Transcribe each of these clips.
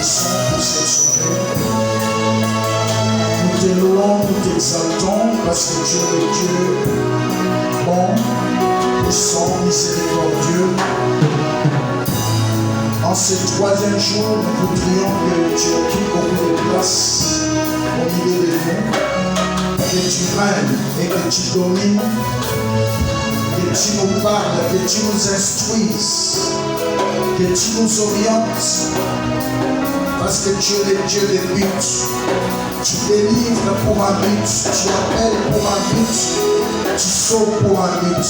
bénissons pour cette soirée. Nous te louons, nous t'exaltons parce que tu es le Dieu bon, puissant, miséricordieux. En ce troisième jour, nous voudrions que tu occupes beaucoup de place au milieu de nous, que tu règnes et que tu domines, que tu nous parles, que tu nous instruises, que tu nous orientes, parce que tu es le Dieu des buts. Tu délivres pour un but, tu appelles pour un but, tu sauves pour un but.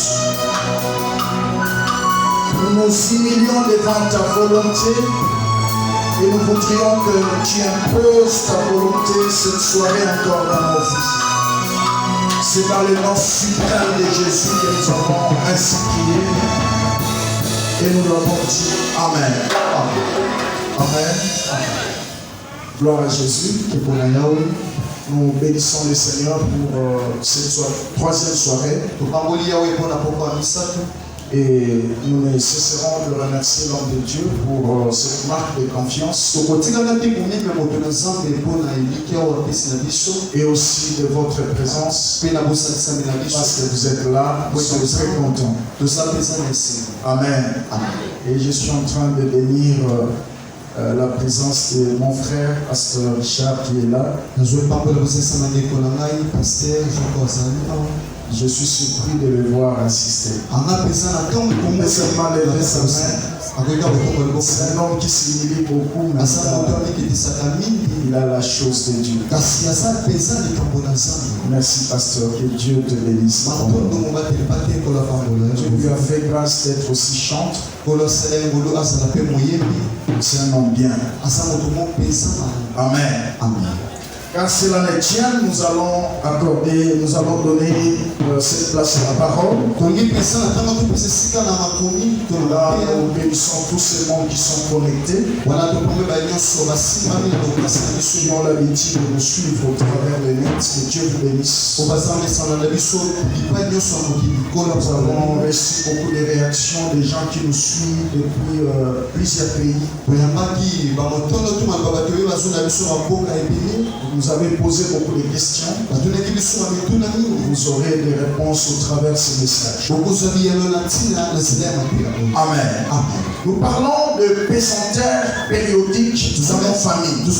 Nous nous humilions devant ta volonté et nous voudrions que tu imposes ta volonté cette soirée encore dans nos vies. C'est dans le nom suprême de Jésus que nous avons ainsi prié et nous l'avons dit Amen. Amen. Amen. Gloire à Jésus. Nous bénissons le Seigneur pour cette troisième soirée. Et nous ne cesserons de remercier l'homme de Dieu pour cette marque de confiance. Et aussi de votre présence. Parce que vous êtes là, nous sommes très contents. Amen. Et je suis en train de bénir la présence de mon frère, Pasteur Richard, qui est là. Je suis surpris de le voir assister. Il peut seulement lever sa main. C'est un homme qui s'humilie beaucoup, mais il a la chose de Dieu. Merci, pasteur, que Dieu te bénisse. Tu lui as fait grâce d'être aussi chante. C'est un homme bien. Amen. Amen. Car cela le tient, nous allons donner cette place à la parole. Là, nous bénissons tous ces mondes qui sont connectés, qui ont l'habitude de nous suivre au travers des net. Que Dieu vous bénisse. Nous avons reçu beaucoup de réactions des gens qui nous suivent depuis plusieurs pays. Vous avez posé beaucoup de questions. Vous aurez des réponses au travers de ce message. Amen. Nous parlons de pesantère périodique dans nos familles. Je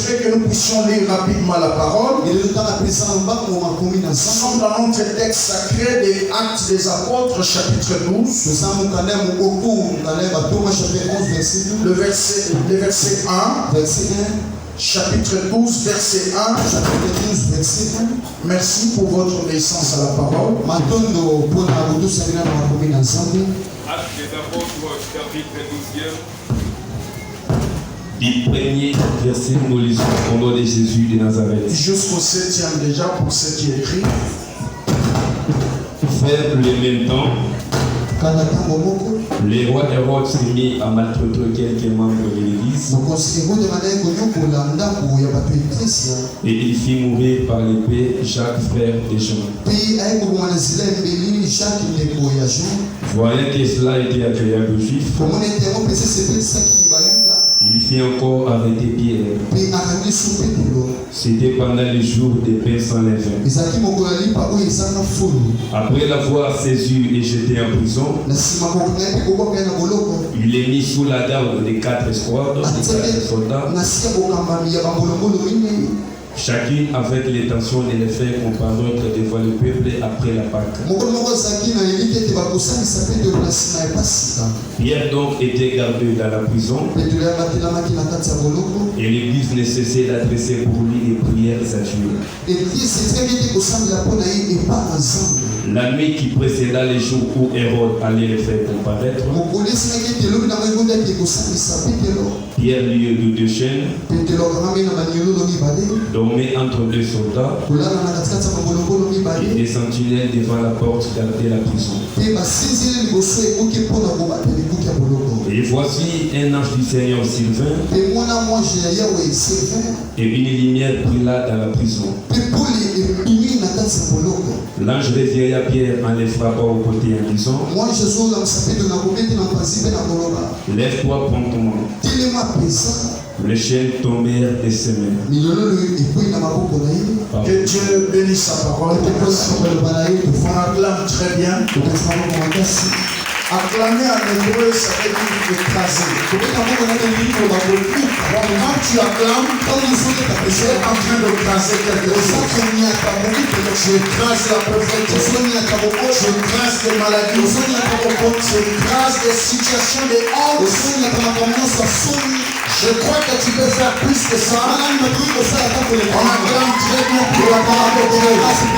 veux que nous puissions lire rapidement la parole. Nous sommes dans notre texte sacré des Actes des Apôtres, chapitre 12. Le verset 1. Chapitre 12, verset 1. Merci pour votre obéissance à la parole. Actes des Apôtres, chapitre 12. Du premier verset, nous lisons au nom de Jésus de Nazareth. Jusqu'au 7e déjà, pour ce qui est écrit. Vers le même temps, le roi Hérode s'est mis à maltraiter quelques membres de l'Église et il fit mourir par l'épée Jacques, frère de Jean. Voyant que cela était agréable aux Juifs, il fit encore arrêter Pierre. C'était pendant les jours des pains sans levain. Après l'avoir saisi et jeté en prison, il est mis sous la garde des 4 escouades, des 4 soldats, chacune avec l'intention de les faire comparaître devant le peuple après la Pâque. Pierre donc était gardé dans la prison et l'Église ne cessait d'adresser pour lui des prières à Dieu. La nuit qui précéda les jours où Hérode allait les faire comparaître, Pierre, lieu de 2 chaînes, dormait entre 2 soldats et des sentinelles devant la porte gardaient la prison. Et Et voici un ange du Seigneur Sylvain, et une lumière brilla dans la prison. L'ange réveilla Pierre en les frappant au côté en disant, lève-toi promptement. Les chaînes tombèrent de ses mains. Que Dieu bénisse sa parole. On acclame très bien. Acclamer en hébreu, ça veut dire écraser. Donc quand tu acclames, tu es en train d'écraser quelque chose. Tu écrases la pauvreté, tu écrases des maladies, tu écrases des situations de honte. Je crois que tu peux faire plus que ça. On acclame très bien pour la parole de Dieu. Tu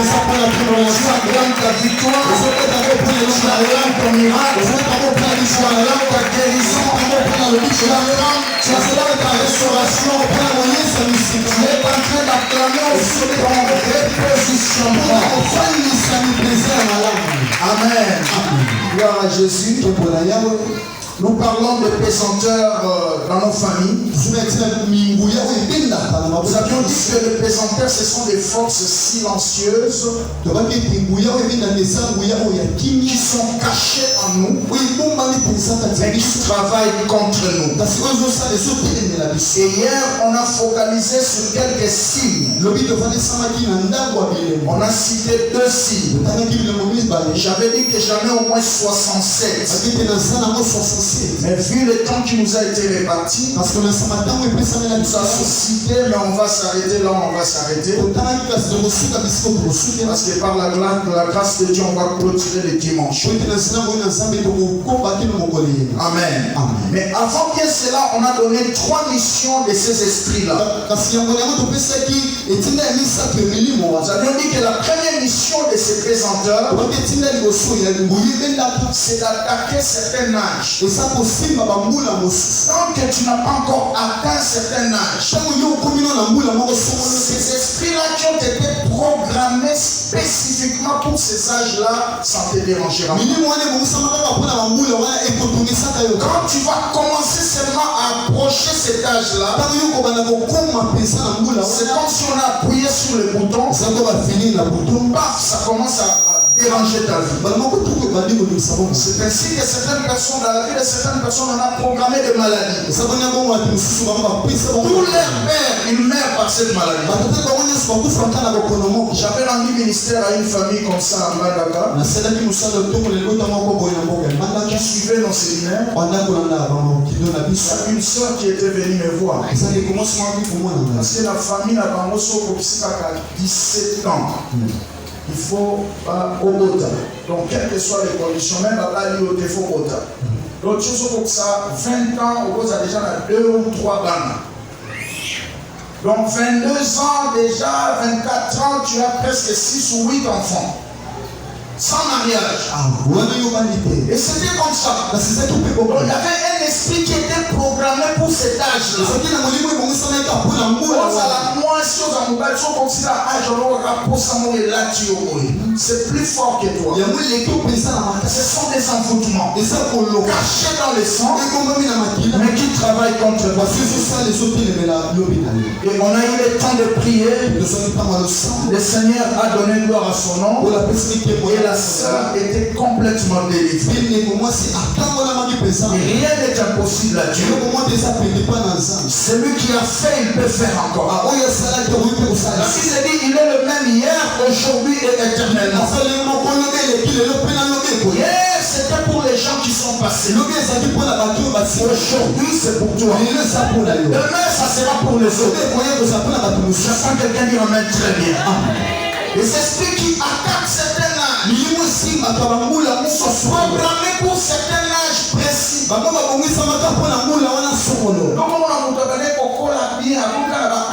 acclames ta victoire, tu acclames ton miracle, tu acclames ta guérison, tu acclames ta restauration. Tu es en train d'acclamer aussi ton repositionnement. Amen. Gloire à Jésus. Nous parlons de pesanteurs dans nos familles. Nous avions dit que les pesanteurs, ce sont des forces silencieuses qui sont cachées en nous et qui travaillent contre nous. Et hier, on a focalisé sur quelques signes. On a cité 2 signes. J'avais dit que j'en ai au moins 67. Mais vu le temps qui nous a été réparti, nous avons cité, mais on va s'arrêter là, on va s'arrêter. Parce que par la grâce de Dieu, on va clôturer les dimanches. Amen. Mais avant bien cela, on a donné 3 missions de ces esprits-là. Nous avions dit que la première mission de ces présenteurs, c'est d'attaquer certains âges. Tant que tu n'as pas encore atteint certain âge, ces esprits-là qui ont été programmés spécifiquement pour ces âges-là, ça te dérangera. Quand tu vas commencer seulement à approcher cet âge-là, c'est comme si on a appuyé sur le bouton, paf, ça commence à déranger ta vie. C'est ainsi que certaines personnes, dans la vie de certaines personnes, on a programmé des maladies. Tous leurs pères, ils meurent par cette maladie. J'avais rendu ministère à une famille comme ça à Mbandaka, qui suivait nos séminaires. Il y a une soeur qui était venue me voir. Parce que la famille n'a pas 17 ans. Il faut pas au bota. Donc, quelles que soient les conditions, même à la ligne, il faut au bota. L'autre chose, pour ça, 20 ans, on a déjà 2 ou 3 gamins. Donc, 22 ans déjà, 24 ans, tu as presque 6 ou 8 enfants. Sans mariage. Et c'était comme ça. Il y avait un esprit qui était programmé pour cet âge-là. C'est plus fort que toi. Ce sont des envoûtements cachés dans le sang, mais qui travaillent contre toi. Et on a eu le temps de prier. Le Seigneur a donné gloire à son nom. Et la sœur était complètement délivrée. Et rien n'est impossible à Dieu. Celui qui a fait, il peut faire encore. La Bible dit, il est le même hier, aujourd'hui et éternellement. Hier, c'était pour les gens qui sont passés. Aujourd'hui, c'est pour toi. Demain, ça sera pour les autres. J'entends quelqu'un dire amen très bien. Les esprits qui attaquent certains âges sont programmés pour certains âges précis. Donc, on a bien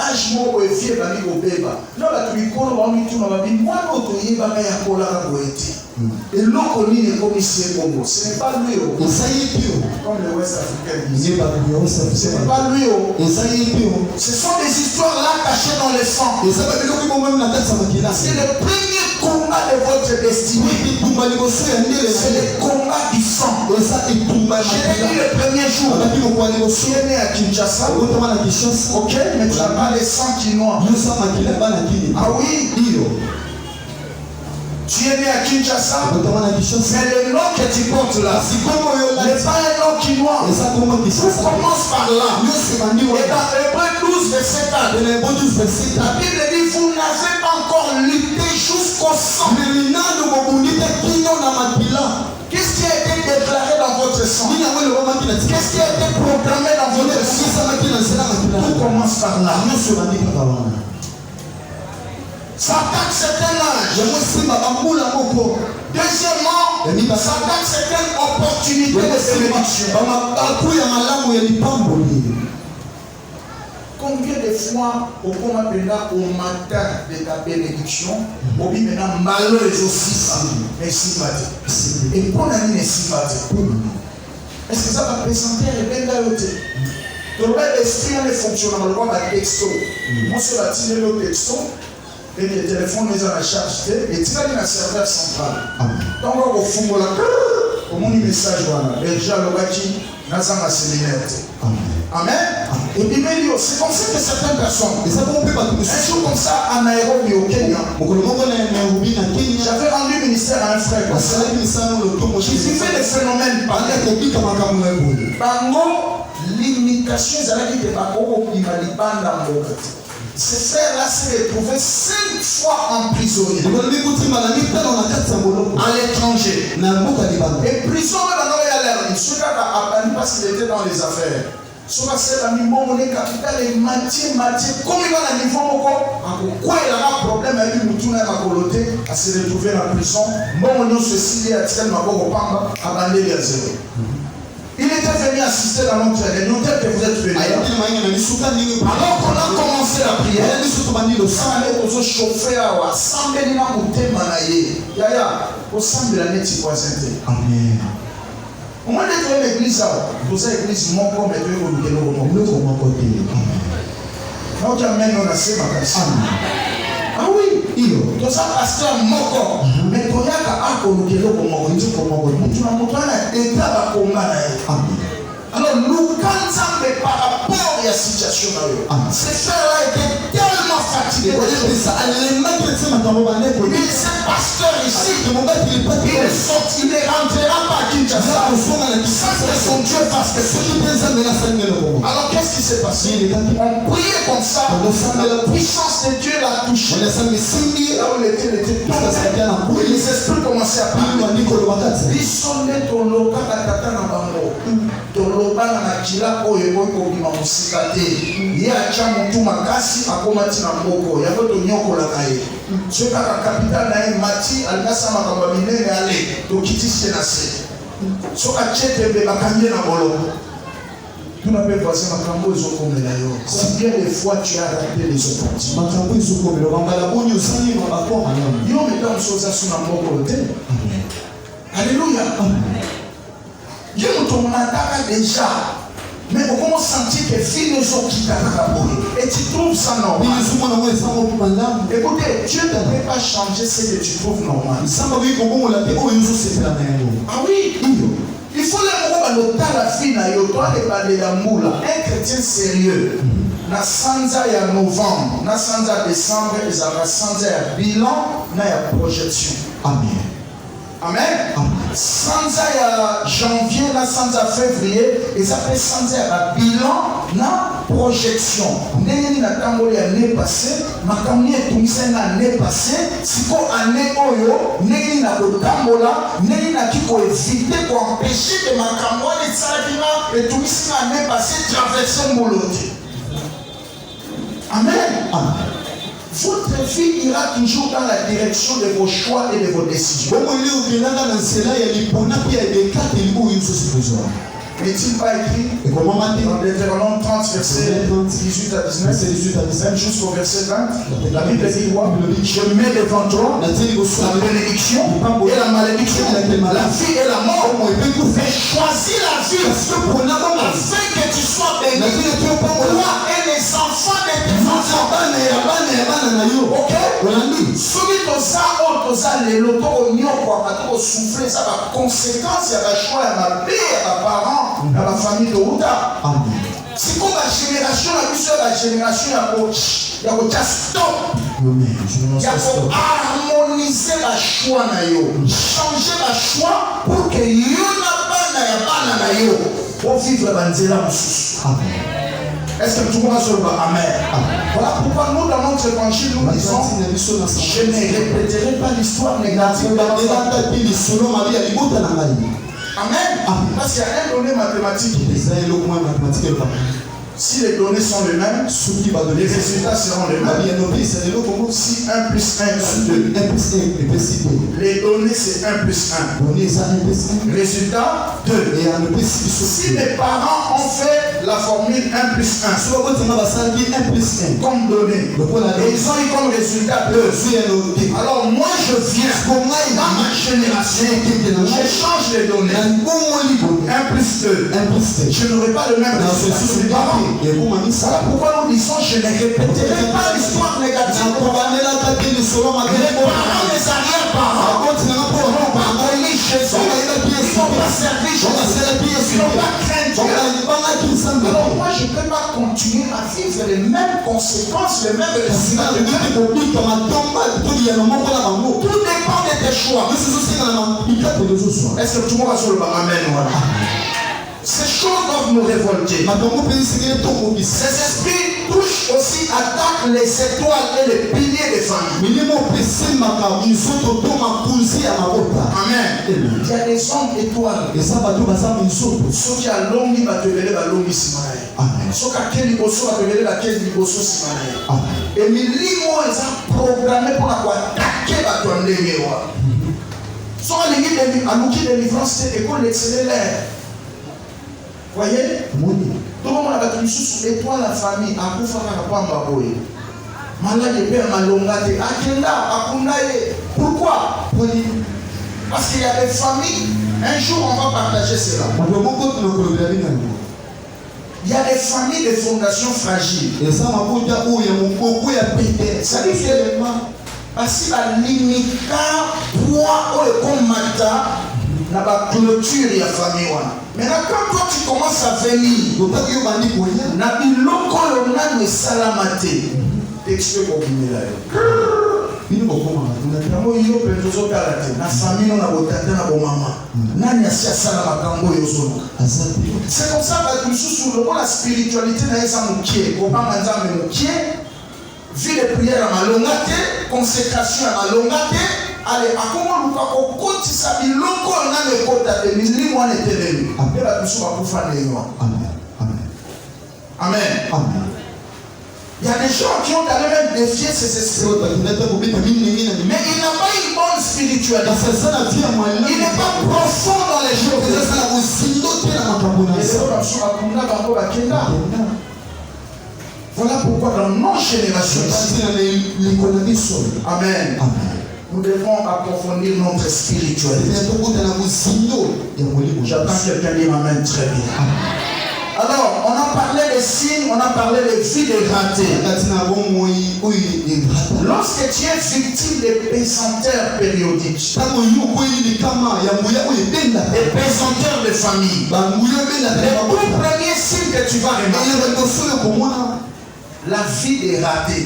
âge moko efie bani kobeba na bato mikolo bamituna babi mwana otoyebaka ya kolaka boete eloko nini ekomisie bongo. Ce n'est pas lui comme le West Africain disait. Ce n'est pas lui. Ce sont des histoires là cachées dans le sang. C'est le premier combat de votre destinée. C'est le combat du sang. sang. Je l'ai dit le premier jour. Tu es né à Kinshasa. Ok, mais tu n'as pas le sang qui noie. Ah oui? Tu es né à Kinshasa, mais le nom que tu portes là, n'est pas un nom qui noie. On commence par là. Et dans Hébreux 12, verset 4, la Bible dit, vous n'avez pas encore lutté jusqu'au sang. Qu'est-ce qui a été déclaré dans votre sang? Qu'est-ce qui a été proclamé dans votre sang? Tout commence par là. Ça attaque certains âges. Deuxièmement, ça attaque certaines opportunités de bénédiction. Combien de fois au matin de ta bénédiction, au maintenant malheur aussi, mais si matin. Et pour l'année, si matin. Est-ce que ça va présenter les belles d'ailleurs? Donc, l'esprit a fonctionnement, le roi va texto. Moi, c'est la tine le texto. Et les téléphones les ont à charge et tu vas dans la serveur central. Donc au fond de la au monde message voilà déjà le baki n'a pas séminaire. Amen. Et puis c'est comme ça que certaines personnes un jour comme ça en Nairobi au Kenya j'avais rendu ministère à un frère qui fait des phénomènes bango l'imitation ils allaient dire bango qui m'a dit banda mboka. Ces frères-là s'est retrouvé 5 fois emprisonnés à l'étranger. Et prison, il se parce qu'il était dans les affaires. Soit c'est la monnaie capitale et matière, comme il va à niveau quoi il a un problème avec lui, tout à coloté, à se retrouver en prison. Bon, on se signe à tel maboko pamba, abandonné à zéro. Il était venu assister dans notre réunion, tel que vous êtes venu. Alors qu'on a commencé la prière, on a chauffé à Assemblée na mutema na ye. Yaya, Assemblée la neti poisonné. Amen. Au moins d'être l'église, vous avez l'église mon corps, mais vous avez mon côté. Donc, amen, on a fait ma personne. Ah oui, tout ça, pasteur Moko, mais quand il y a un peu de Moko, tu m'as montré un état à combattre. Alors, nous, quand ça fait par rapport à la situation, ces frères-là étaient tellement fatigués. Ce pasteur ici, il ne rentrera pas à Kinshasa. Ça, c'est son Dieu parce que alors, qu'est-ce qui s'est passé? On priait comme ça, la puissance de Dieu l'a touché. Là où il était tombé, les esprits commençaient à parler. Ils sonnaient ton local à Tata Nabango. Tolobana na kila oyo ko bima musika te ye acha mutu makasi akomati na mboko ya boto nyoko la kaye soka ka capital na ye mati alingasa makamba minene ale to kitise na se soka chete be bakanye na bolo tunape voisin makambo ezokomela yo combien de fois tu as raté les opportunités makambo ezokomela bangala bonyo sani mabako yo metam soza suna mboko te alléluia. Dieu nous t'entend déjà. Mais on commence à sentir que filles ne sont qui et tu trouves ça normal. Écoutez, Dieu ne peut pas changer ce que tu trouves normal. Ah oui, il faut le mot à la fille, un chrétien sérieux. Na sanza ya novembre, na sanza décembre, ils avaient sanza ya bilan, na ya projection. Amen. Amen. Sanza ya janvier, na sanza février, ils appellent sanza ya bilan, na projection. N'est na tamboli année passée, ma kamni est tombé l'année passée, si ko année oyo, n'est na tambola, n'est na qui ko éviter pour empêcher que ma kamwa de salakina et tombé l'année passée traverser moloté. Amen. Amen. Votre vie ira toujours dans la direction de vos choix et de vos décisions. N'est-il pas écrit dans Deutéronome 30, verset 18 à 19, même jusqu'au verset 20, la Bible dit quoi? Je mets devant toi la bénédiction et la malédiction, la vie et la mort. Mais choisis la vie afin que tu sois béni, toi et les enfants de tes enfants. Ok? Celui de ça, ça les lotos quoi quand souffler ça va conséquence il y a la choix à ma père à parents à ma famille de Outa. C'est comme la génération la plus la génération il y a stop. Il y a pour harmoniser la choix na yo, changer la choix pour que yo na bana na yo pour vivre dans la mususu. Est-ce que tout le monde a sur le bas? Amen. Voilà pourquoi nous dans notre évangile nous disons je ne répéterai pas l'histoire négative. Amen. Parce qu'il y a un donné mathématique. Si les données sont les mêmes, les résultats seront les mêmes. Si 1 plus 1 égale 2, les données c'est 1 plus 1. Résultat 2. Si les parents ont fait la formule 1 plus 1 comme donnée, et ils ont eu comme résultat 2. Alors moi je viens dans ma génération, je change les données. 1 plus 2. Je n'aurai pas le même résultat. Voilà pourquoi nous disons je ne répéterai pas l'histoire négative. Les parents, les arrière-parents n'ont pas connu Jésus, ils n'ont pas servi Jésus, ils n'ont pas craint Dieu. Alors moi je ne peux pas continuer à vivre les mêmes conséquences, les mêmes résultats. Tout dépend de tes choix. Est-ce que tout le monde va sur le bas? Amen. Voilà. Ces choses doivent nous révolter. Ces esprits touchent aussi, attaquent les étoiles et les piliers des familles. Amen. Il y a des hommes étoiles. Ceux qui ont l'homme, ils vont te lever l'homme ici. Ceux qui ont l'imbosso, ils vont te lever l'imbosso ici. Et milimo, ils sont programmés pour attaquer la tonne de l'Éwa. Ceux qui ont l'outil de délivrance, c'est l'école d'exceller. Voyez? Tout le monde a battu sous l'étoile la famille. A kufa kakapamba boye. Malade père malongate. Akenda, akundaye. Pourquoi? Parce qu'il y a des familles. Un jour on va partager cela. Il y a des familles de fondations fragiles. Ça dit que parce qu'il a limité poids comme mata. Na ba clôture ya famille wana. Maintenant quand toi tu commences à venir, na biloko yo na salamate. Texte ko bimela yo. Bino bokoma na tango yo penzo kalate. Na famille na botata na bomama. Nani asia sala makambo yo zona. C'est comme ça que nous sous la spiritualité na esa mukie, ko ba nzambe mukie. Vie de prière à malongate, consécration à malongate. Allez, à comment nous avons côté ça, il loko na le côté de milli moi n'était pas. Après la mission va pour faire les noix. Amen. Amen. Amen. Il y a des gens qui ont même défié ces esprits. Mais il n'a pas une bonne spiritualité. Il n'est pas profond dans les choses. Voilà pourquoi dans nos générations, Amen. Nous devons approfondir notre spiritualité. J'attends quelqu'un dire Amen très bien. Alors, on a parlé des signes, on a parlé des vies dégradées. Lorsque tu es victime des pesanteurs périodiques, des pesanteurs de famille, le tout premier signe que tu vas remarquer, la vie est ratée.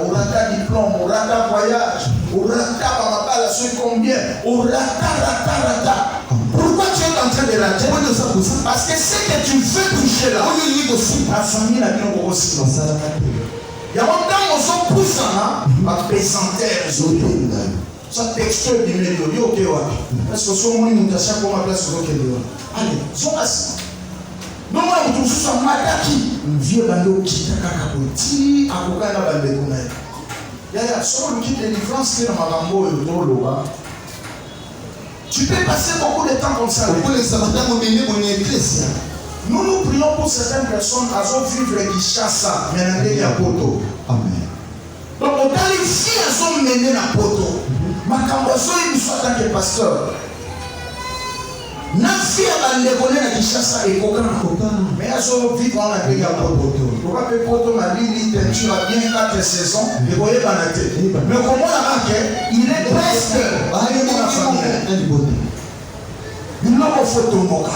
Orata diplôme, orata voyage, orata combien, orata. Pourquoi tu es en train de rater? Parce que ce que tu veux toucher là, la famille n'a bien aussi. Il y a longtemps on s'en pousse à pesanteur. Ça texture du milieu, ok, parce que ce moment, nous avons comme place sur le allez, sont assis. Non, moi, je suis sur Mataki. Vieux bando qui t'a kakapoti, à Kokana Bandekona. Yaya, sur le kit de délivrance, c'est dans ma rambo et dans le loa. Tu peux passer beaucoup de temps comme ça. Nous prions pour certaines personnes à vivre qui chassent ça, mais il y a poto. Amen. Donc, on a les filles à son mener la poto. Ma cambasso, il soit en tant que pasteur. Nafia bandekone na Kishasa ekokana. Mais aso vivre en Afrique à poto. On va payer poto ma ligne peinture à bien 4 saisons. Et voyez banate. Mais comment la marque il est presque. Allez mon famille. Il n'a pas photo moka.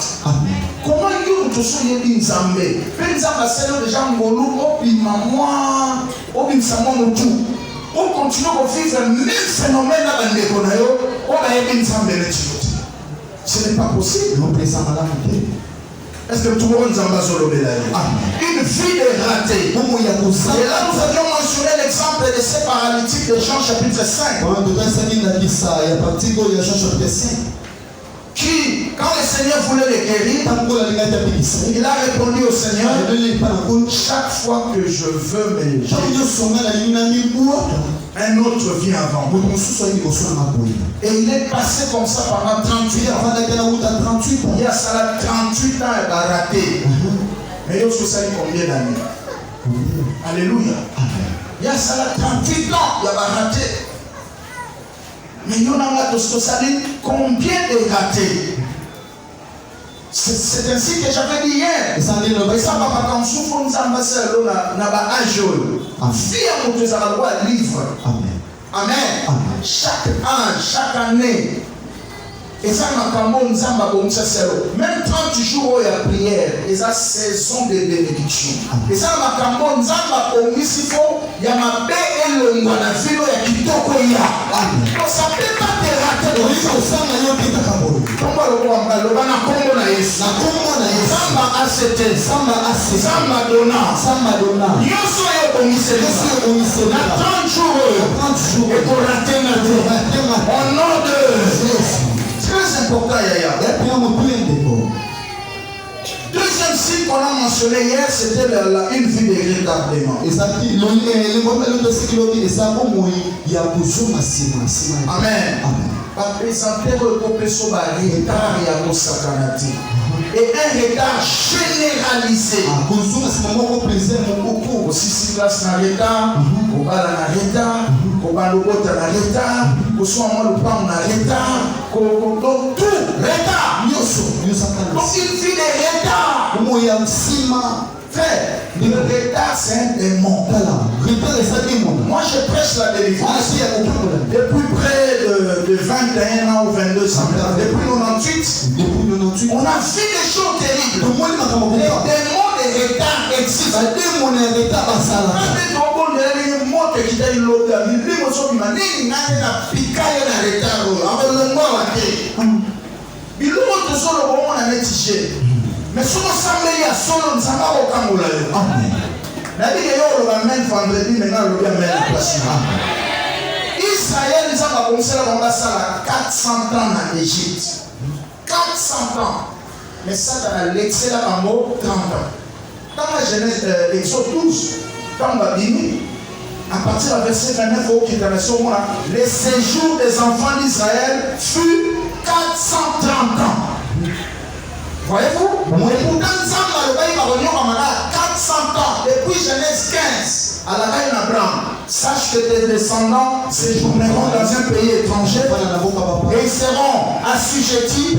Comment il y a tout une Nzambe. Pe Nzamba c'est déjà ngolu obima moi obimsa moi mutu. On continue à vivre le même phénomène là bandekona yo. On va aider Nzambe le tio. Ce n'est pas possible. Est-ce que tout le monde en va sur le bélaï? Une vie de raté. Et là, nous avions mentionné l'exemple de ces paralytiques de Jean chapitre 5. Qui, quand le Seigneur voulait les guérir, il a répondu au Seigneur, chaque fois que je veux me guérir, un autre vient avant. Et il est passé comme ça pendant 38 ans. Il y a ça 38 ans, il a raté. Mais il y a combien d'années? Alléluia. Il y a ça 38 ans, il a raté. Mais il y a combien de ratés? C'est ainsi que j'avais dit hier. Et ça va quand on souffre, nous avons passé à âge. Fier mon Dieu, ça va le livre. Amen. Chaque an, chaque année. Et ça même 30 jours il y a prière. Et ça, saison de bénédiction. Et ça, il y a ma paix et le monde. Ça ne peut pas te rater. Au nom de très important, Yaya. Deuxième signe qu'on a mentionné hier, c'était une vie de rétablissement. Amen. Et un retard généralisé. Aussi, si place na retard, au bal na retard, au bal au bot na retard, au soir moi le pain na retard, donc tout retard. Donc il fit des retards. Frère, le retard c'est un démon. Moi je prêche la délivrance depuis près de 21 ans ou 22 ans. Depuis 98, on a vu des choses terribles. Les démons de retard existent. Mais si on s'amélie à solo, nous allons au Kangola. Même vendredi, maintenant, le bien Israël, nous avons commencé à 400 ans en Égypte. 400 ans. Mais ça, dans l'excellent amour, 30 ans. Dans la Genèse, Exode 12, dans la Bible, à partir du verset 29 au le séjour des enfants d'Israël fut 430 ans. Voyez-vous? Et pourtant, Zamba, le pays va revenir à 400 ans, depuis Genèse 15, à la reine Abraham. Sache que tes descendants séjourneront dans un pays étranger et ils seront assujettis,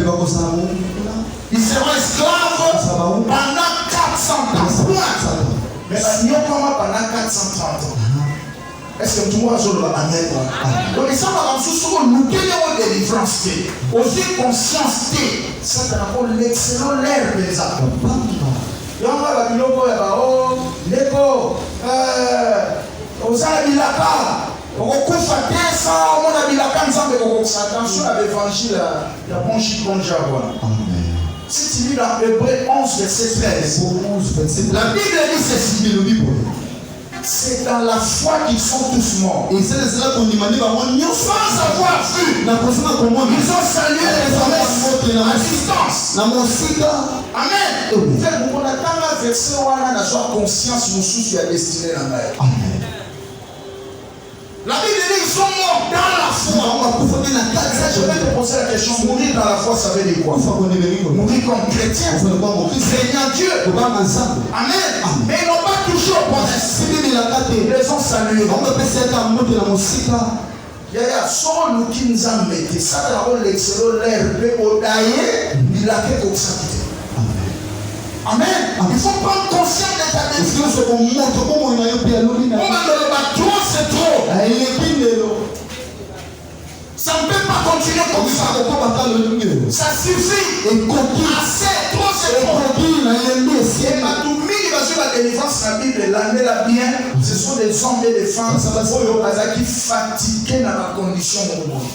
ils seront esclaves pendant 400 ans. Mais nous sommes pendant 430 ans. Est-ce que tout le monde a dit amen? Donc, ça va dans nous avons des délivrance. Aussi conscience. Ça va l'excellent l'air des hommes. Il y a un biloko ya bao, leko, osala bilaka, okokufa te sa omona bilaka nzambe kokokisa. Attention à l'évangile ya bon chikonja wana. Si tu lis dans Hébreux 11 verset 13, la Bible dit ceci. C'est dans la foi qu'ils sont tous morts. Et c'est cela qu'on demandait par moi. Sans avoir vu. Ils ont salué les promesses à distance. Amen. Frère, on attend la verset où on a la conscience de souci à destiner la mer. Amen. La Bible dit qu'ils sont morts dans la foi. Je vais te poser la question. Mourir dans la foi, ça veut dire quoi? Mourir comme chrétien. Seigneur Dieu. Amen. Mais ils n'ont pas toujours pensé. Ils les ont salués. Yaya, son qui nous a mis, ça dans l'excellent l'air, au daïe, il Il a fait comme ça. Amen. Il faut prendre conscience de ta décision. On va trop, c'est trop. Ça ne peut pas continuer comme ça. Ça suffit. Assez, trop, c'est trop. Et Matoumi, parce que la délivrance, la Bible, l'année là bien, ce sont des hommes et des femmes qui fatigués dans la condition de monde.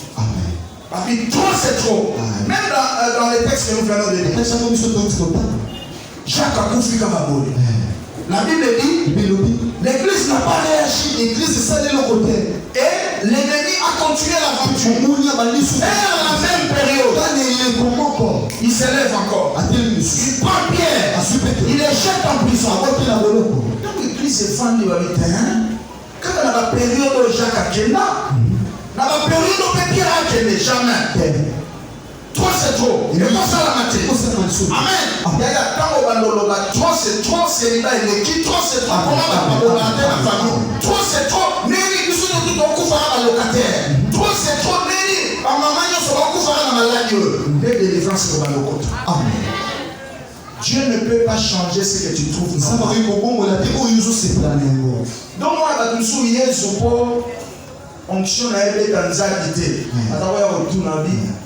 Parce que trop, c'est trop. Même dans les textes que nous venons de lire. Jacques a confié comme un. La Bible dit, l'église n'a pas réagi. L'église s'est allée de l'autre côté. Et l'ennemi a continué l'aventure. Et à la même période, il s'élève encore. Il prend Pierre. Il les jette en prison. Donc l'église est fendue à l'Éternel. Quand on a la période où Jacques a gagné, dans la période où Pierre a gagné, jamais. Trop c'est trop. Et pas ça la matière. Amen. Il y a tant au bandologa. Trop c'est trop. C'est là il est qui. Trop c'est trop. Comment on va la famille. Trop c'est trop. Néni nous sommes tous au couvert à locataire. Trop c'est trop. Néni. Ma maman nous sommes au couvert à maladie. Les délivrances au bandologa. Amen. Dieu ne peut pas changer ce que tu trouves. Ça va être bon. Donc moi quand tu souviens pour onction a été dans l'anxiété.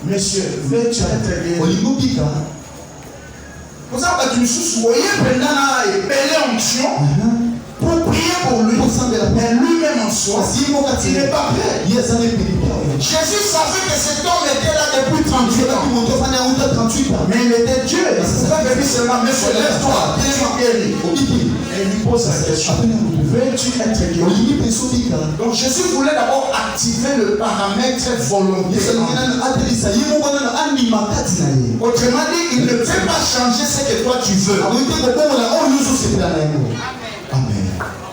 Monsieur, veux-tu être guéri? Pour ça, tu me souviens pendant et belle onction pour prier pour lui. Mais lui-même en soi, il n'est pas prêt. Jésus savait que cet homme était là depuis 38 ans. Mais il était Dieu. C'est ça que dit seulement, monsieur, lève-toi, guéri. Et il lui pose la question. Veux-tu être guéri? Donc Jésus voulait d'abord activer le paramètre volonté. Autrement dit, il ne peut pas changer ce que toi tu veux. Amen.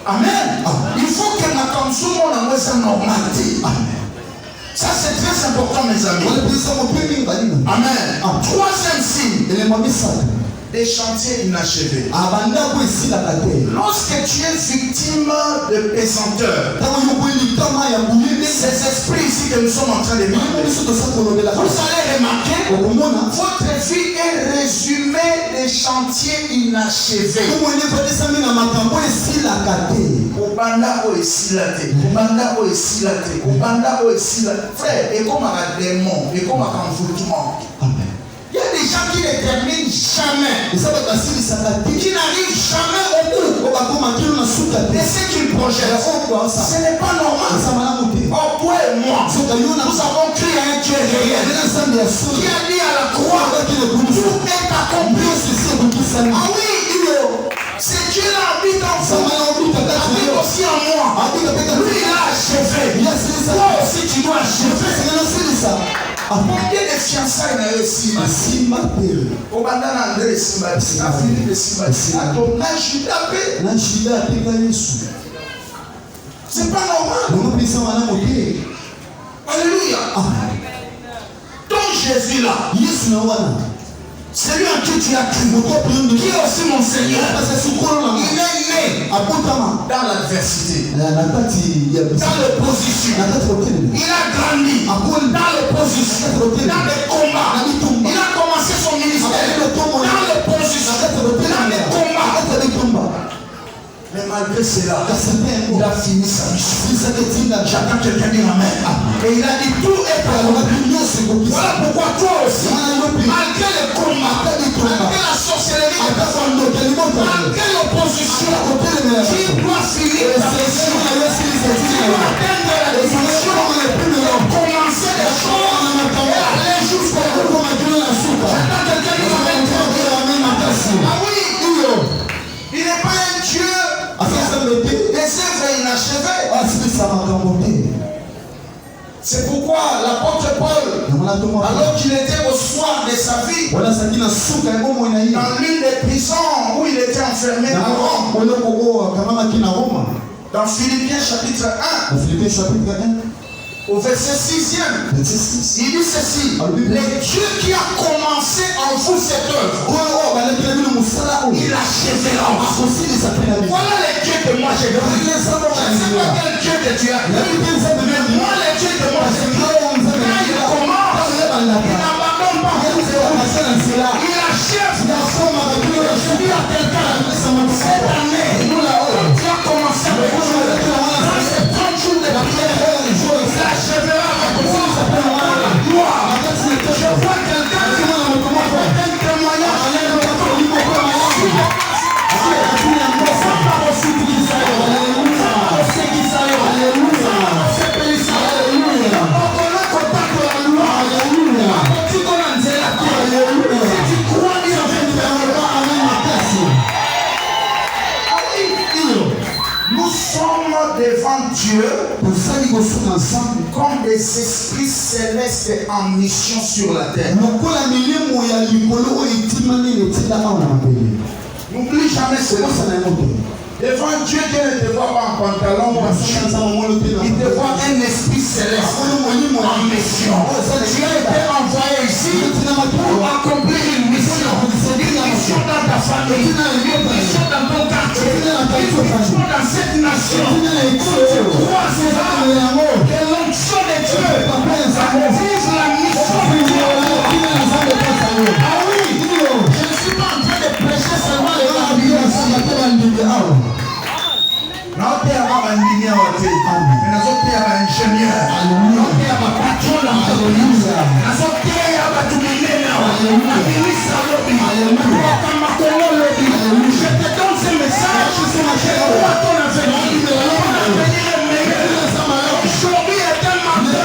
Amen. Il faut que ma consommation soit normalité. Amen. Ça c'est très important mes amis. Amen. Troisième signe. Des chantiers inachevés. Lorsque tu es victime de pesanteurs, ces esprits ici que nous sommes en train de vivre, vous allez remarquer, votre vie est résumée des chantiers inachevés. Frère, et comme un démon, et comme un envoûtement. Il y a des gens qui ne terminent jamais. Qui n'arrivent jamais au bout de ce qu'ils projettent. Ce n'est pas normal. Oh, toi et moi, nous avons crié à un Dieu réel qui a dit à la croix, tout est accompli. Ah oui, c'est Dieu là habite en vous, habite aussi en moi. Lui il a achevé. Toi aussi tu dois achever. Combien de fiançailles n'a réussi? Au bandana André Simbati, à Philippe de Simbati, à ton âge il tapé. C'est pas normal. Alléluia. Donc Jésus là, c'est lui en qui tu as cru, qui est aussi mon Seigneur. Il est né dans l'adversité, dans l'opposition. Il a grandi dans l'opposition, dans les combats. Il a commencé son ministère dans l'opposition, dans les combats. Mais malgré cela, il a fini sa mission. J'attends quelqu'un dire amen. Et il a dit tout est pour moi. Voilà pourquoi toi aussi, malgré les combats, malgré la sorcellerie, malgré l'opposition, tu dois finir ta mission. Tu dois atteindre la dimension, commencer des choses et aller jusqu'au bout. J'attends quelqu'un dire amen. Ah oui, il n'est pas un Dieu des œuvres inachevées. C'est pourquoi l'apôtre Paul, alors qu'il était au soir de sa vie, dans l'une des prisons où il était enfermé à Rome, dans Philippiens chapitre 1, au verset 6e, il dit ceci: le Dieu qui a commencé en vous cette œuvre, il achèvera. Voilà les dieux que moi j'ai vu. Je ne sais pas quel Dieu que tu as. Mais moi, les dieux que moi j'ai vu, quand il commence, il n'a pas pardonne pas. Il achève. Je dis à quelqu'un, cette année, tu as commencé à dans ces 30 jours de prière, il achèvera avec la gloire. Je vois quelqu'un qui m'a un témoignage. Nous sommes devant Dieu comme des esprits célestes en mission sur la terre. N'oublie jamais cela. Devant Dieu, Dieu ne te voit pas en pantalon ou en chemise. Il te voit un esprit céleste en mission. Tu as été envoyé ici pour accomplir une mission. Une mission dans ta famille, une mission dans ton quartier, une mission dans cette nation. Tu croiseras que l'onction de Dieu active la mission de Dieu. Ah oui, je ne suis pas en train de prêcher seulement les Bible. Non, tu es un ingénieur, tu es un ingénieur, tu es un patron d'entreprise, tu es un je te donne ce message, je vois ton avenir, ton avenir est meilleur. Aujourd'hui est un matin.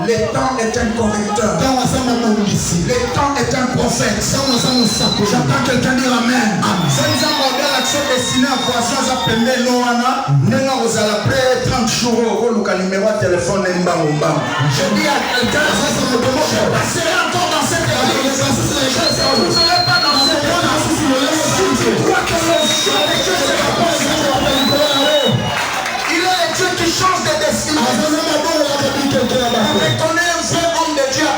Le temps est un correcteur. Le temps est un prophète. J'entends quelqu'un dire Amen. L'action destinée à poisson, j'appelle Loana. Nous allons après 30 jours au numéro de téléphone. Je dis à quelqu'un, je passerai encore dans cette église. Je ne serai pas dans cette église. Si tu crois que le jour de Dieu se rapproche, il est le Dieu qui change de destinée. On connaît un vrai homme de Dieu.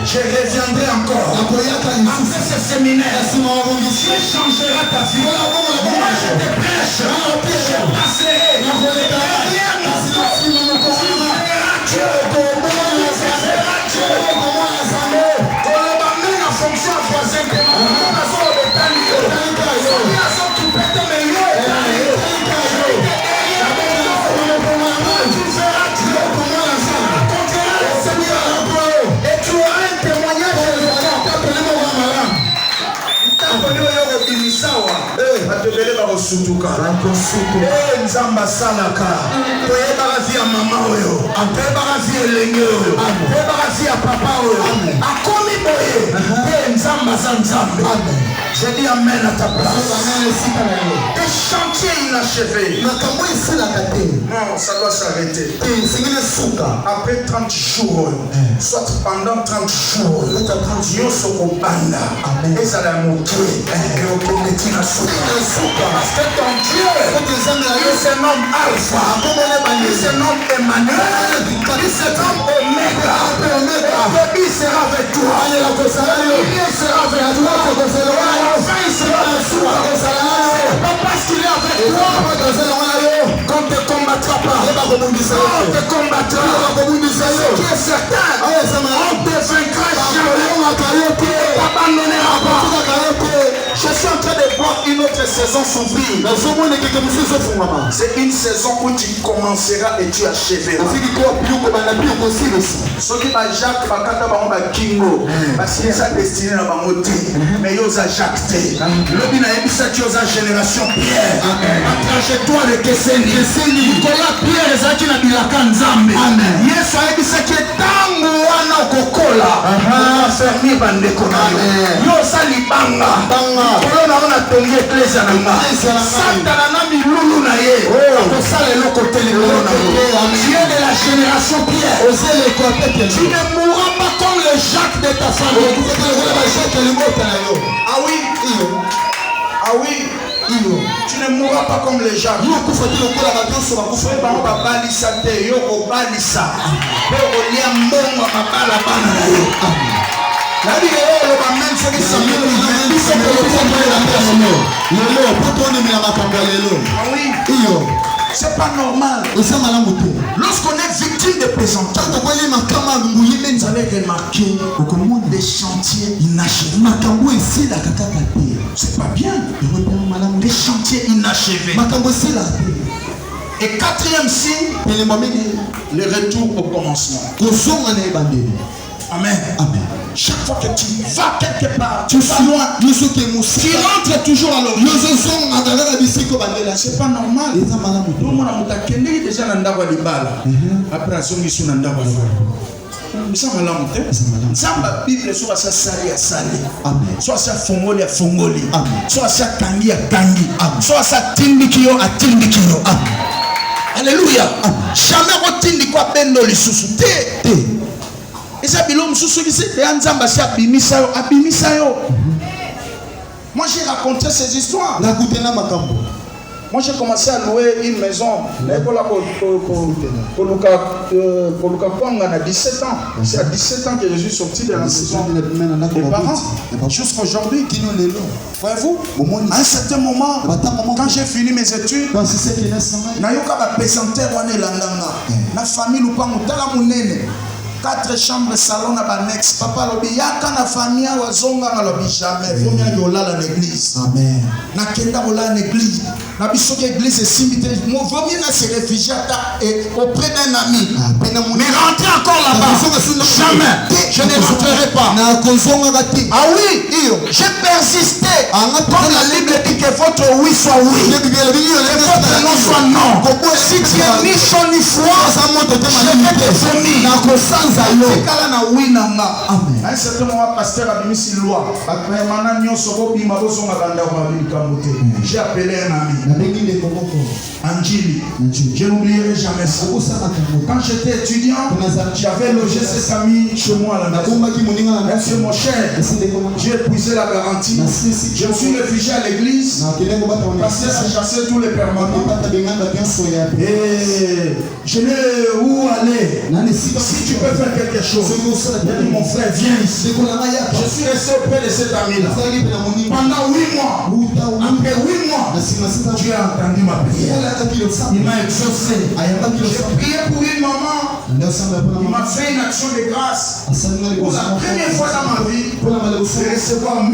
Je reviendrai encore après ce séminaire. Dieu changera ta vie. Moi je te prêche. Je passerai. Nzamba salaka toyebaka vi ya mama oyo toyebaka vi elenge oyo toyebaka vi ya papa oyo akomi boye mpe nzamba za nzambe. Je dis amen à ta place. Des chantiers inachevés. Non, ça doit s'arrêter. Après 30 jours, soit pendant 30 jours, Dieu se companda. Et ça l'a montré. Parce que ton Dieu, il se nomme Alpha, il se nomme Emmanuel, il se nomme Omega. Il sera avec toi. Il sera avec toi. Enfin, il sera avec toi. C'est pas parce qu'il est avec toi qu'on te combattra pas. On te combattra. Ce qui est certain, on te vaincra jamais. On t'abandonnera pas. Je suis en train de voir une autre saison s'ouvrir. C'est une saison où tu commenceras et tu achèveras. Ceux qui va Jacques, Kingo, parce qu'il est destiné à Bamoté, mais il y a Jacques T. Le bina est qui a génération Pierre. La trajectoire de Kesseni. Nicolas Pierre est qui n'a pas Nzambe. Yes, a dit ce qui est tango wana kokola. Fermi bandeko na yo. Yo sali banga. Kolona on a tongi église na nga. Santa na milulu na ye. Ko sala le côté le na yo. Tu es de la génération Pierre. Tu ne mourras pas comme le Jacques de ta famille. Ah oui. Ah oui. Tu ne mourras pas comme les Jacques. C'est pas normal. Lorsqu'on est victime de présentation, vous allez remarquer des chantiers inachevés. C'est pas bien. Des chantiers inachevés. Et quatrième signe, le retour au commencement. Amen. Amen. Chaque fois que tu vas quelque part, tu vas loin, tu rentres toujours à l'origine. C'est pas normal. Tout le monde a déjà après la songi sous nanda wa ça va la monter. Samba Bible soit ça sali à sali. Soit ça fongoli à fongoli. Soit ça tangi à tangi. Soit ça tindikio à tindikio. Alléluia. Jamais retindi quoi bendo li susute. Et ça bilom susukisi de anzamba si abimisa yo. Moi j'ai raconté ces histoires. Moi j'ai commencé à louer une maison. À 17 ans. C'est à 17 ans que je suis sorti de la maison des parents. Jusqu'aujourd'hui. Voyez-vous, à un certain moment, quand j'ai fini mes études, la famille ou pas 4 chambres, salon à Banex. Papa lobi yaka na famille wa zonga na lobi jamais. Faut bien yola à l'église. Amen. Na kenda yola à l'église. Na bisoke église et simité. Mon vaut mieux na se réfugier auprès d'un ami. Mais rentrer encore là-bas. Jamais. Je ne rentrerai pas. Ah oui, j'ai persisté. Comme la Bible dit que votre oui soit oui. Que votre non soit non. Si tu es ni chaud ni froid, je vais te vomir. À un certain moment, pasteur a mis une loi. J'ai appelé un ami. Angeli. Je n'oublierai jamais ça. Quand j'étais étudiant, j'avais logé cet ami chez moi à la maison. Monsieur mon cher, j'ai épuisé la garantie. Je me suis réfugié à l'église. Pasteur a chassé tous les permanents. Et je n'ai où aller. Si tu peux faire quelque chose, mon frère, viens ici. Je suis resté auprès de cet ami-là pendant 8 mois. Après 8 mois, Dieu a entendu ma prière. Il m'a exaucé. J'ai prié pour une maman. Il m'a fait une action de grâce. Pour la première fois dans ma vie, c'est recevoir $1000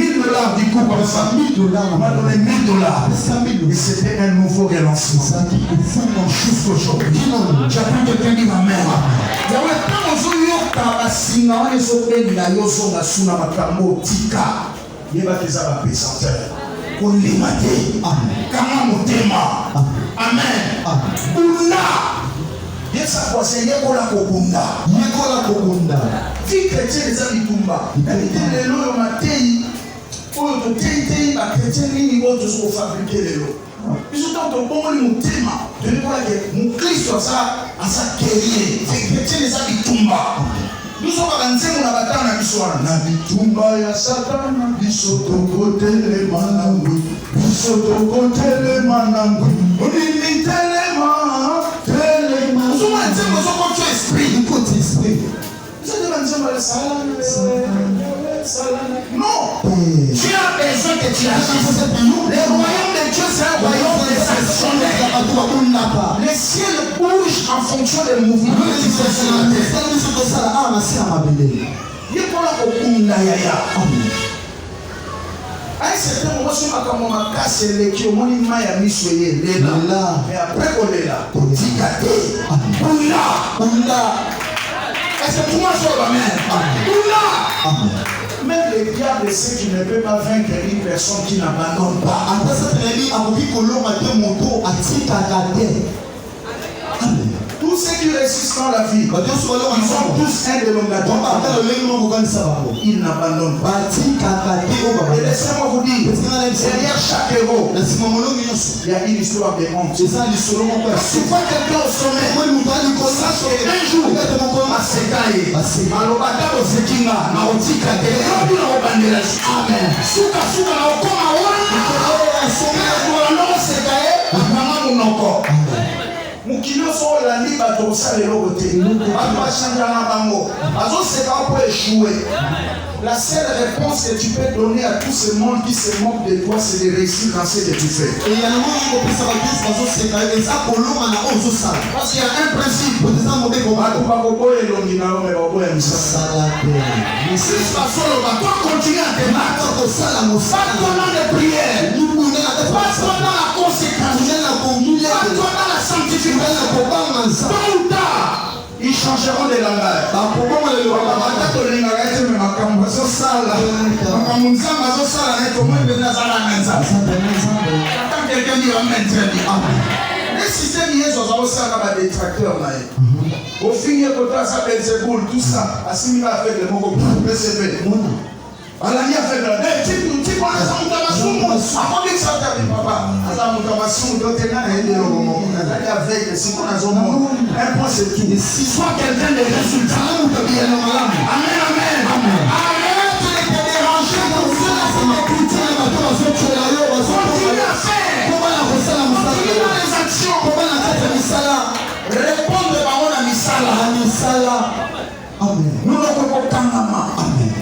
du coup comme ça. Il m'a donné $1000. Et c'était un nouveau relancement. Jusqu'aujourd'hui, j'apprends quelqu'un qui m'a mère. Amen. Nous sommes à 25 ans na biswana na bitumba ya satana bisoto kotele manangwe bisoto kotele manangwe onini telema telema nous sommes à 25 ans contre esprit contre esprit c'est de la non tu as besoin que tu agisses. Le royaume de Dieu c'est un royaume des actionnaires. Les ciels bougent en fonction des mouvements de à un certain moment, si on a cassé les qui ont mis Maya Missoye, mais après on est là, on dit gâté, est-ce que tout le monde soit la même? Même les diables, ceux qui ne peuvent pas vaincre une personne qui n'abandonne pas. Tous ceux qui résistent dans la vie, ils ont tous un dénominateur. Ils n'abandonnent pas. Et laissez-moi vous dire, derrière chaque héros, il y a une histoire de honte. Tu vois quelqu'un au sommet, un jour, Amen. mokili so la ni ba to sa le lokote ba changer na bango azo se ka pour échouer. La seule réponse que tu peux donner à tout ce monde qui se moque de toi, c'est de réussir dans ce que tu fais. Parce qu'il y a un principe. Toi, continue à te battre. Pas pendant les prières. Pas pendant la conséquence. Pas pendant la sanctification. Tôt ou tard, ils changeront de langage. Quand quelqu'un dit amen, très bien. Les systèmes hier sont des détracteurs. Au final, tout ça, assimilé avec le mot PCP. Alors, il y a fait de la tu connais ça, on t'a ma somme. Avant que ça t'arrive, papa. Alors, on t'a ma somme, donc t'es là, et il y a avec, si on a son monde. Un point, c'est tout. Soit quelqu'un des résultats, ou bien le malade. Amen, amen. Arrête de te déranger comme ça. Continue à faire. Continue dans les actions. Répondre par on a misala. Amen. Nous ne pouvons pas amen.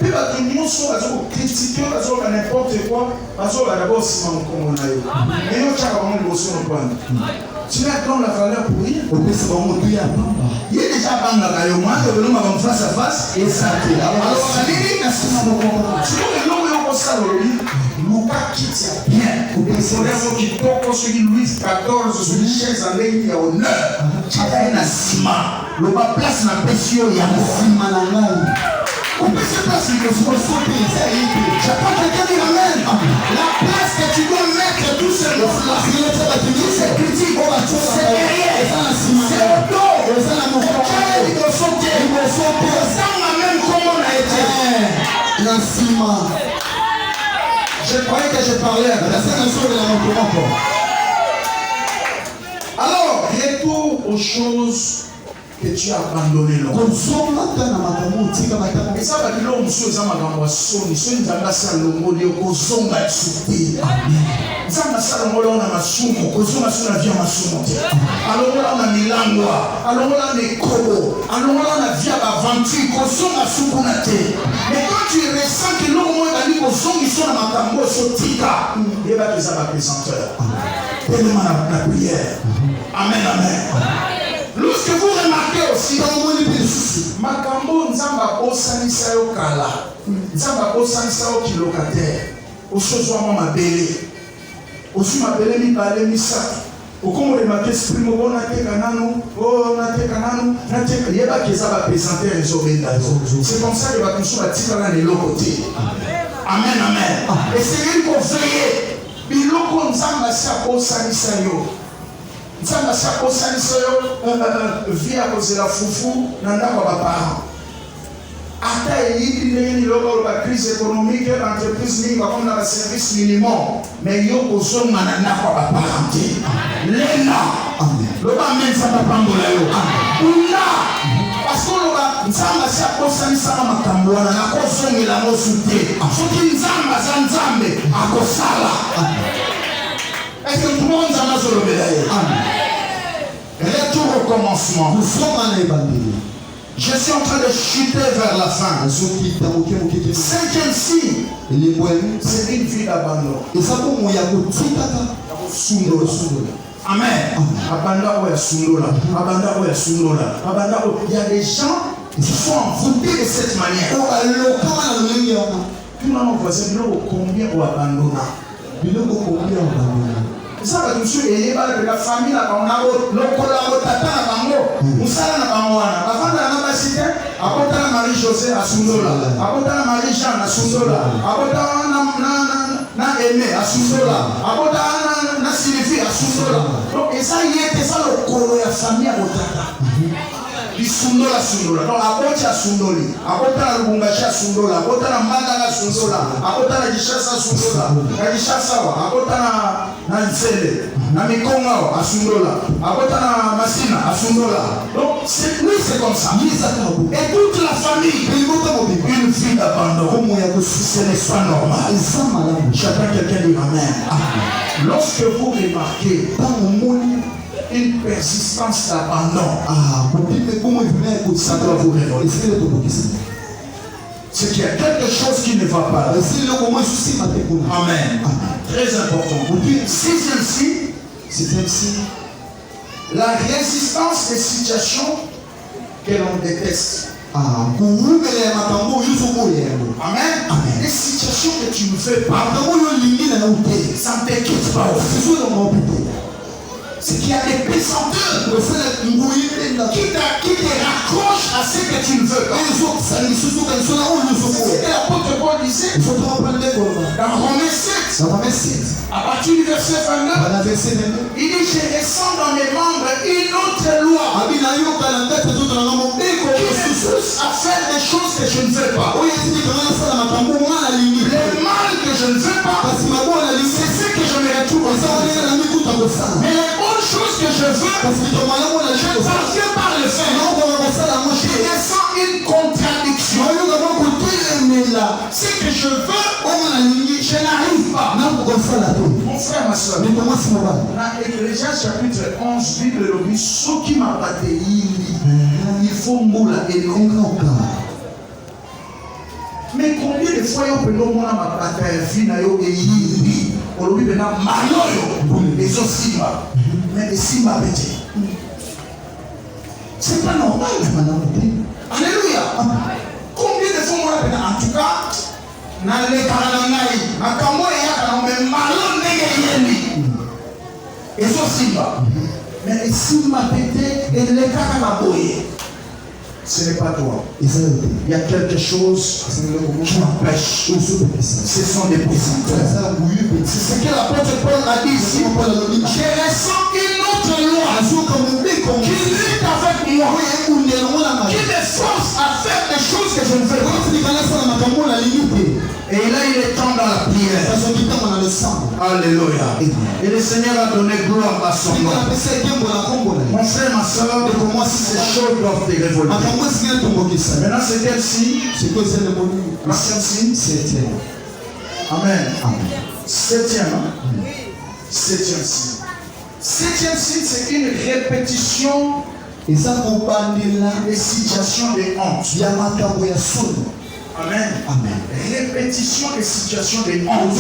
Puis nous sommes critiqués, n'importe quoi, parce qu'on a d'abord si on a eu. Et nous avons une notion de point. Tu n'as pas la valeur pour rien. Il y a déjà pas de moi, nous avons face à face et ça fait. Alors, nous pas quitter bien. Nous avons qui toque sur Louis XIV, sur les chaises en ligne, il y a honneur. Tu as un ciment. Le bas place la pression, il y a un ciment là. On peut se placer, il faut sauter, ça y est. J'attends quelqu'un dire amen. La place que tu dois mettre tout seul, c'est critique, c'est derrière, c'est au dos. Il faut sauter, ça m'a même comment on a été. La cima. Je croyais que je parlais. Alors, retour aux choses que tu as abandonné là. Et ça va dire l'homme sur les amas soni, sur les amas salongo, les kozonga souté. Zamba salongo là on a masumo, kozonga sur la vie masumo. Alors là on a milangwa, alors là on a kobo, alors là on a via aventure, kozonga sukunate. Mais quand tu ressens que l'homme est allé kozonga sur la matambo sotika, il va te faire présenteur. Tellement la prière. Amen, amen. Lorsque vous remarquez aussi, Makambo Nzamba Osanisa yo kala, Nzamba Osanisa yo kilokataire, Osozoa ma belle, Osu ma belle mi balé mi sa, Okomo remarqué esprit mo bona te kanano, oh na te kanano, na te yeba keza ba présenter les obéda. C'est comme ça que va toucher la tika là de l'autre côté. Amen, amen. Essayez de veiller. Biloko Nzamba sa Osanisa yo. Nzamba sa osanisa yo via kozela fufu na ndako ba parents. Ata eyidi ndenge loko ba crise économique entreprise ni ba kona ba service minimum mais yo kozonga na ndako ba parents. Lena loba menza ba pambola yo. Una parce que loba nzamba sa osanisa na makambo na kozongela mo sute. Soki nzamba za nzambe akosala. Est-ce que tout le monde a sur le bédaï? Retour au commencement. Je suis en train de chuter vers la fin. Cinquième signe, c'est une vie d'abandon. Amen. Il y a des gens qui sont envoûtés de cette manière. Tout le monde voisin, combien on abandonne. Ça va tout suite et la famille là on a le tata na bango musala na bangwana bafanda na basite akota na Marie José asundola akota na Marie Jean asundola akota na Aimé asundola akota na Sylvie asundola donc ça y est ça le kolo ya famille ya botata bisundola sundola donc akoti asundoli akota na Lubumbashi asundola akota na Mbandaka asundola akota na Kinshasa asundola na Kinshasa akota na Nzele na Mikonga asundola akota na Masina asundola donc c'est lui c'est comme ça et toute la famille une vie d'abandon ce n'est pas normal. J'attends quelqu'un dire amen. Lorsque vous remarquez une persistance d'abandon. Ça doit vous révoler. C'est qu'il y a quelque chose qui ne va pas. Amen. Très important. Sixième signe, la résistance des situations que l'on déteste. Amen. Les situations que tu ne fais pas, ça ne te quitte pas. C'est qu'il y a des pesanteurs qui te raccrochent à ce que tu ne veux pas. C'est ce que l'apôtre Paul disait dans Romains 7, à partir du verset 29, il dit: je ressens dans mes membres une autre loi qui me pousse à faire des choses que je ne veux pas. Le mal que je ne veux pas, c'est ce que je me retrouve. Mais les bonnes choses que je veux, je parviens par le faire. Je ressens une contradiction. Ce que je veux, je n'arrive pas. Mon frère, ma soeur, dans Ecclésiaste chapitre 11, Bible le dit: ce qui m'a battu, il faut moula et mais combien de fois on peut nous voir ma bataille na yo et yiri olobi bena mayoyo les osima mais les sima bete c'est pas normal. Alléluia. Combien de fois on a en tout cas na le karanangai makambo ya kana me malo ndenge yeli les osima mais les sima bete et les kakana boye. Ce n'est pas toi. Il y a quelque chose qui m'empêche. Ce sont des pesanteurs. C'est ce que l'apôtre Paul a dit ici. Je ressens une autre loi qui lutte avec moi, qui me force à faire des choses que je ne veux pas. Et là, il est temps dans la prière. Alléluia. Et le Seigneur a donné gloire à son nom. Mon frère, ma soeur, ces choses doivent te révolter. Maintenant, c'est quel signe? C'est quoi c'est le mot? Septième signe? Septième. Amen. Septième. Septième signe. Septième signe, c'est une répétition des situations de honte. Amen. Amen. Répétition des situations de honte.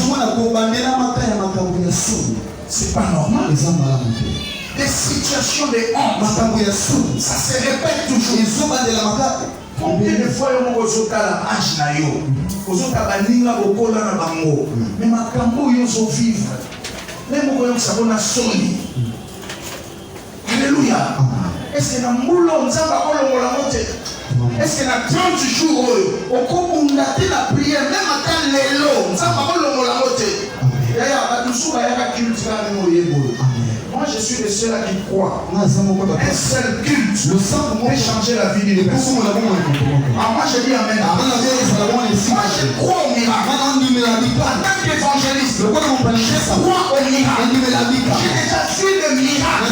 C'est pas normal. Des situations de honte. Ça se répète toujours. Combien de fois on a la âge na yo, on a baninga bokola na bango, mais makambo yo so vivre. Même on a sabona soni. Alléluia. Est-ce que na mulo nzamba kolongola mote? Est-ce que na 30 jours au cours de la prière, même à l'élo, nzamba kolongola mote? Moi je suis le seul qui croit. Un seul culte peut changer la vie d'une personne. Moi je dis amen. Moi je crois au miracle. En tant qu'évangéliste, je crois au miracle. J'ai déjà vu le miracle.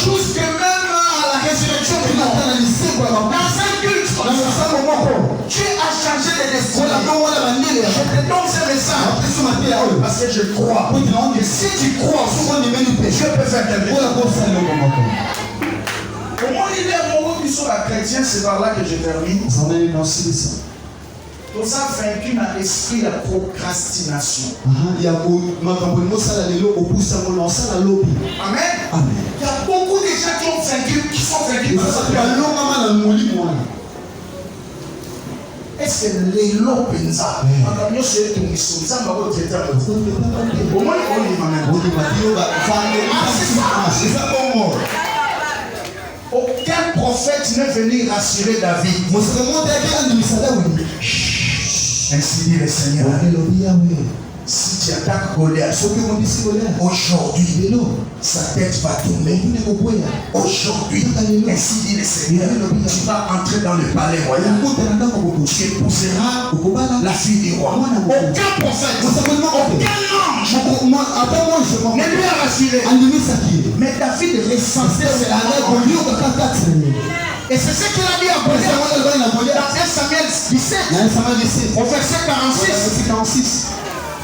Jusque même à la résurrection du mort. Dans un culte, Dieu a changé les destins. Je te donne ce message parce que je crois. Et si tu crois, Dieu peut faire quelque chose. Au moins, il est amoureux qui sont la chrétienne, c'est par là que je termine. Tout ça fait qu'une esprit la procrastination. Amen. Il y a beaucoup de gens qui ont vaincu, qui sont vaincus. Est-ce que les lots pensa? Aucun prophète n'est venu rassurer David. Ainsi dit le Seigneur. Si tu attaques Goliath, aujourd'hui, sa tête va tomber. Aujourd'hui, ainsi dit le Seigneur, tu vas entrer dans le palais royal. Tu épouseras la fille du roi. Aucun prophète, aucun ange ne lui a rassuré. Mais David ressentait cela. Et c'est ce qu'il a dit à Goliath dans 1 Samuel 17, au verset 46.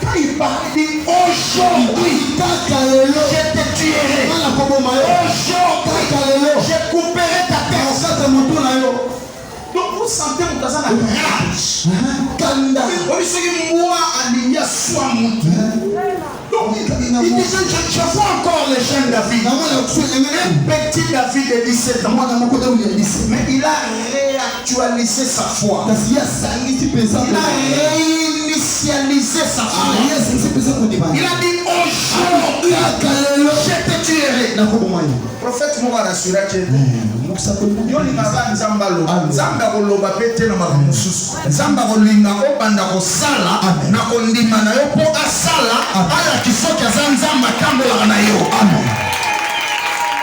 Quand il aujourd'hui, je te tuerai. Aujourd'hui, je couperai ta tête. Donc vous sentez mon casa na rage. Kanda. On dit que moi aligné soit mon. Donc je vois encore le jeune David. Un petit David de 17 ans. Mais il a réactualisé sa foi. Il a réinitialisé sa foi. Il a dit aujourd'hui, je te tuerai. Prophète m'a rassuré que Nzamba koloba pete na mamususu Nzamba kolinga obanda kosala na kondima na yo po asala ala kisoki aza Nzamba kambola na yo. Amen.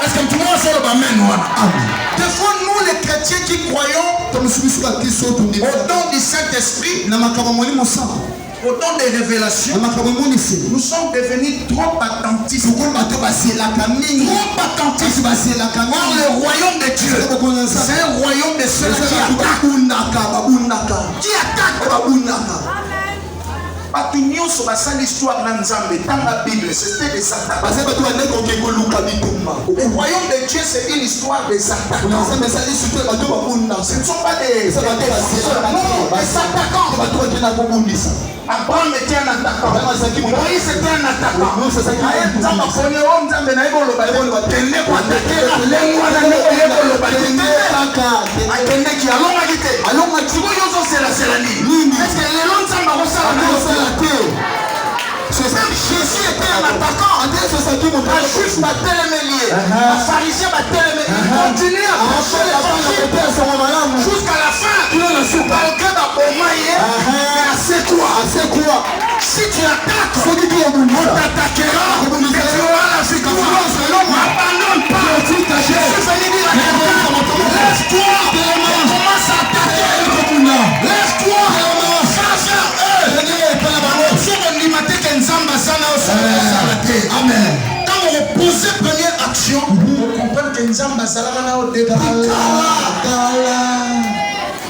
Est-ce que tout le monde sait le amen? Amen. Des fois nous les chrétiens qui croyons au don du Saint-Esprit, au don des révélations, nous sommes devenus trop attentifs. Trop attentifs. Or le royaume de Dieu, c'est un royaume de ceux qui attaquent. Batu nyonso basali histoire na Nzambe dans la Bible, c'était des attaques. Le royaume de Dieu, c'est une histoire des attaques. Ce ne sont pas des attaquants. Abraham était un attaquant. Moïse était un attaquant. Jésus était un attaquant. Un juif battait les méliers. Un pharisien battait les méliers. Il continuait à prêcher l'évangile jusqu'à la fin. Malgré la pomaille, c'est quoi? Si tu attaques, on t'attaquera. Et tu auras la victoire. N'abandonne pas. Jésus venait dire à quelqu'un, lève-toi. Commence à attaquer. Lève-toi. Amen. Quand on repose première action, on comprend que Nzamba Salama au départ.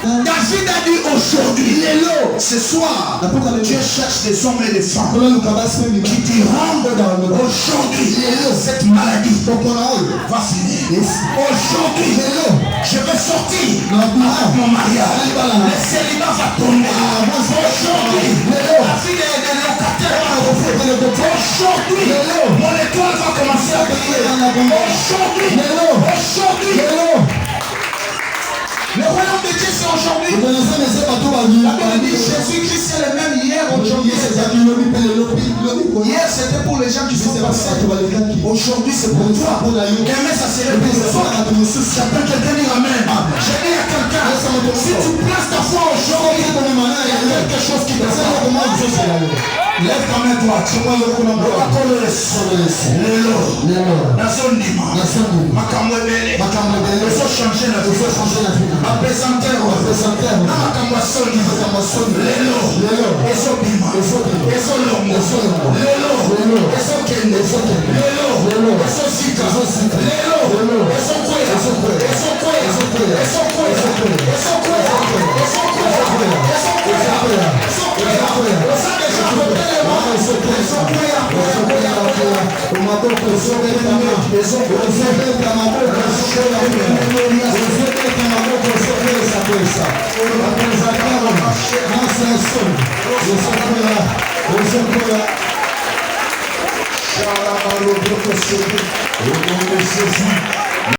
David a dit aujourd'hui, ce soir, Dieu cherche des hommes et des femmes qui diront aujourd'hui, cette maladie va finir. Aujourd'hui, je vais sortir avec mon mariage. Le célibat va tomber. Aujourd'hui, la vie des locataires va refaire. Aujourd'hui, mon étoile va commencer à briller. Aujourd'hui, le royaume de Dieu, c'est aujourd'hui. La Bible dit Jésus-Christ est le même hier, aujourd'hui. Hier, c'était pour les gens qui sont passés. Aujourd'hui, c'est pour toi. Demain, ça serait pour les autres. J'appelle quelqu'un dire Amen. Je dis à quelqu'un, si tu places ta foi aujourd'hui, il y a quelque chose qui te fait. Lève ta main droite. Jésus.